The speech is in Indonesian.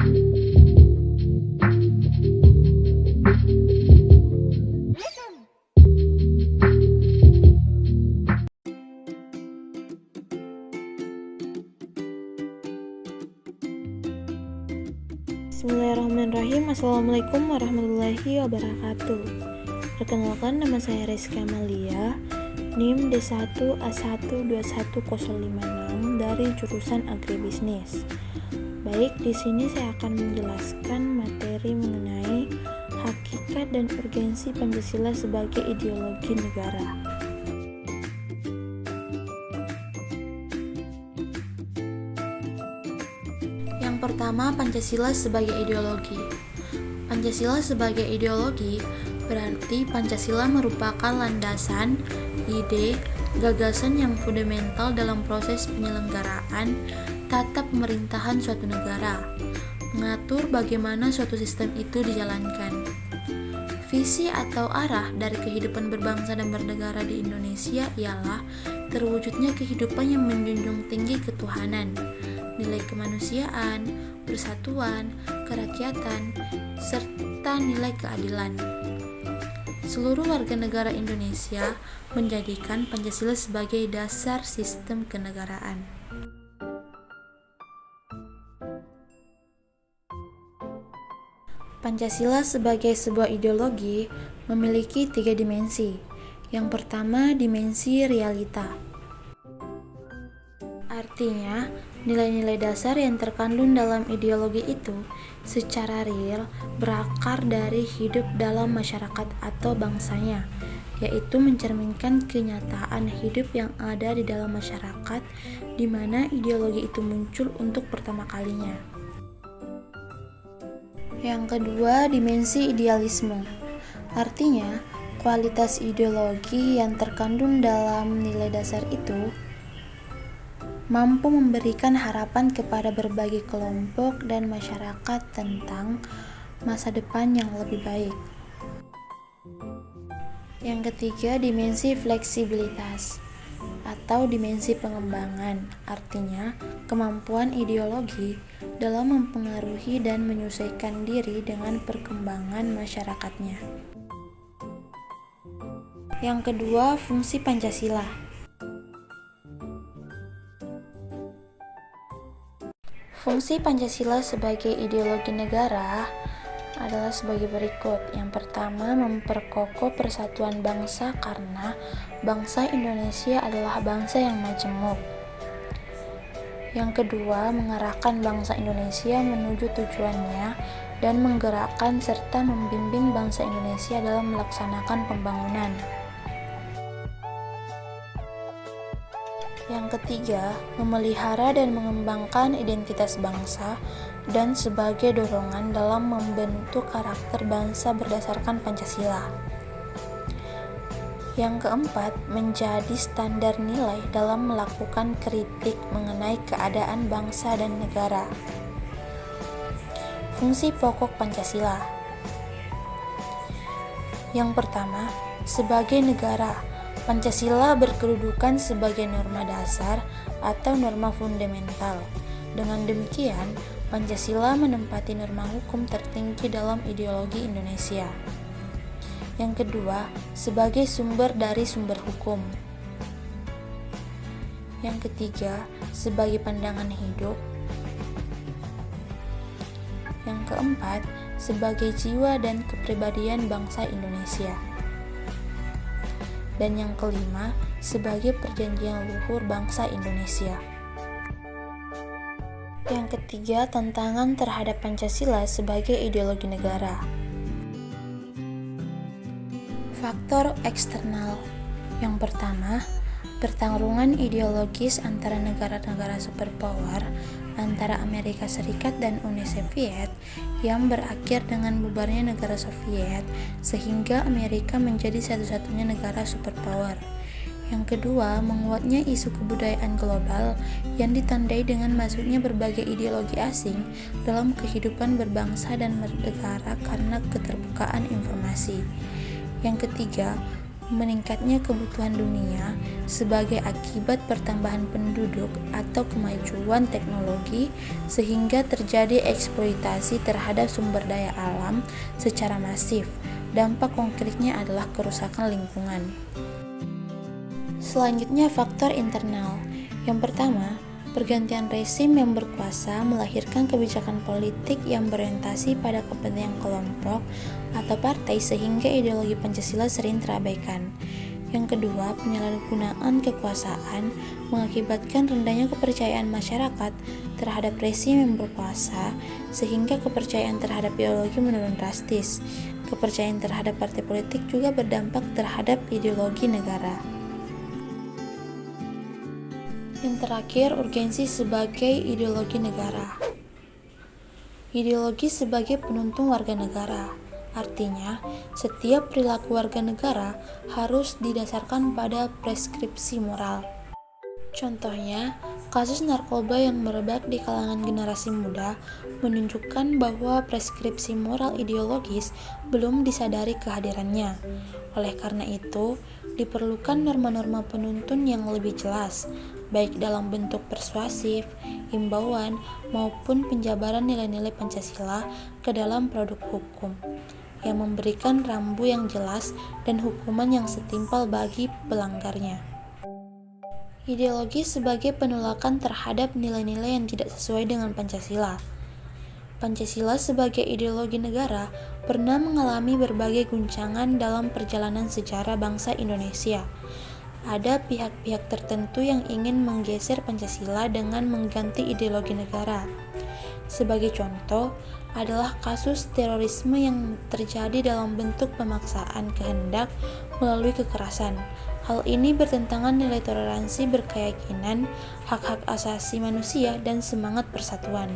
Bismillahirrahmanirrahim. Assalamualaikum warahmatullahi wabarakatuh. Perkenalkan, nama saya Rizky Amalia, NIM D1A1210556 dari jurusan Agribisnis. Baik, di sini saya akan menjelaskan materi mengenai hakikat dan urgensi Pancasila sebagai ideologi negara. Yang pertama, Pancasila sebagai ideologi. Pancasila sebagai ideologi berarti Pancasila merupakan landasan, ide, gagasan yang fundamental dalam proses penyelenggaraan tata pemerintahan suatu negara, mengatur bagaimana suatu sistem itu dijalankan. Visi atau arah dari kehidupan berbangsa dan bernegara di Indonesia ialah terwujudnya kehidupan yang menjunjung tinggi ketuhanan, nilai kemanusiaan, persatuan, kerakyatan, serta nilai keadilan. Seluruh warga negara Indonesia menjadikan Pancasila sebagai dasar sistem kenegaraan. Pancasila sebagai sebuah ideologi memiliki 3 dimensi. Yang pertama, dimensi realita. Artinya, nilai-nilai dasar yang terkandung dalam ideologi itu secara real berakar dari hidup dalam masyarakat atau bangsanya, yaitu mencerminkan kenyataan hidup yang ada di dalam masyarakat di mana ideologi itu muncul untuk pertama kalinya. Yang kedua, dimensi idealisme. Artinya, kualitas ideologi yang terkandung dalam nilai dasar itu mampu memberikan harapan kepada berbagai kelompok dan masyarakat tentang masa depan yang lebih baik. Yang ketiga, dimensi fleksibilitas atau dimensi pengembangan. Artinya, kemampuan ideologi dalam mempengaruhi dan menyesuaikan diri dengan perkembangan masyarakatnya. Yang kedua, fungsi Pancasila. Fungsi Pancasila sebagai ideologi negara adalah sebagai berikut. Yang pertama, memperkokoh persatuan bangsa karena bangsa Indonesia adalah bangsa yang majemuk. Yang kedua, mengarahkan bangsa Indonesia menuju tujuannya dan menggerakkan serta membimbing bangsa Indonesia dalam melaksanakan pembangunan. Yang ketiga, memelihara dan mengembangkan identitas bangsa dan sebagai dorongan dalam membentuk karakter bangsa berdasarkan Pancasila. Yang keempat, menjadi standar nilai dalam melakukan kritik mengenai keadaan bangsa dan negara. Fungsi pokok Pancasila. Yang pertama, sebagai negara, Pancasila berkedudukan sebagai norma dasar atau norma fundamental. Dengan demikian, Pancasila menempati norma hukum tertinggi dalam ideologi Indonesia. Yang kedua, sebagai sumber dari sumber hukum. Yang ketiga, sebagai pandangan hidup. Yang keempat, sebagai jiwa dan kepribadian bangsa Indonesia. Dan yang kelima, sebagai perjanjian luhur bangsa Indonesia. Yang ketiga, tantangan terhadap Pancasila sebagai ideologi negara. Faktor eksternal. Yang pertama, pertarungan ideologis antara negara-negara superpower antara Amerika Serikat dan Uni Soviet yang berakhir dengan bubarnya negara Soviet sehingga Amerika menjadi satu-satunya negara superpower. Yang kedua, menguatnya isu kebudayaan global yang ditandai dengan masuknya berbagai ideologi asing dalam kehidupan berbangsa dan bernegara karena keterbukaan informasi. Yang ketiga, meningkatnya kebutuhan dunia sebagai akibat pertambahan penduduk atau kemajuan teknologi sehingga terjadi eksploitasi terhadap sumber daya alam secara masif. Dampak konkretnya adalah kerusakan lingkungan. Selanjutnya, faktor internal. Yang pertama, pergantian rezim yang berkuasa melahirkan kebijakan politik yang berorientasi pada kepentingan kelompok atau partai sehingga ideologi Pancasila sering terabaikan. Yang kedua, penyalahgunaan kekuasaan mengakibatkan rendahnya kepercayaan masyarakat terhadap rezim yang berkuasa sehingga kepercayaan terhadap ideologi menurun drastis. Kepercayaan terhadap partai politik juga berdampak terhadap ideologi negara. Yang terakhir, urgensi sebagai ideologi negara. Ideologi sebagai penuntun warga negara. Artinya, setiap perilaku warga negara harus didasarkan pada preskripsi moral. Contohnya, kasus narkoba yang merebak di kalangan generasi muda menunjukkan bahwa preskripsi moral ideologis belum disadari kehadirannya. Oleh karena itu, diperlukan norma-norma penuntun yang lebih jelas, baik dalam bentuk persuasif, himbauan, maupun penjabaran nilai-nilai Pancasila ke dalam produk hukum, yang memberikan rambu yang jelas dan hukuman yang setimpal bagi pelanggarnya. Ideologi sebagai penolakan terhadap nilai-nilai yang tidak sesuai dengan Pancasila. Pancasila sebagai ideologi negara pernah mengalami berbagai guncangan dalam perjalanan sejarah bangsa Indonesia. Ada pihak-pihak tertentu yang ingin menggeser Pancasila dengan mengganti ideologi negara. Sebagai contoh adalah kasus terorisme yang terjadi dalam bentuk pemaksaan kehendak melalui kekerasan. Hal ini bertentangan nilai toleransi berkeyakinan, hak-hak asasi manusia, dan semangat persatuan.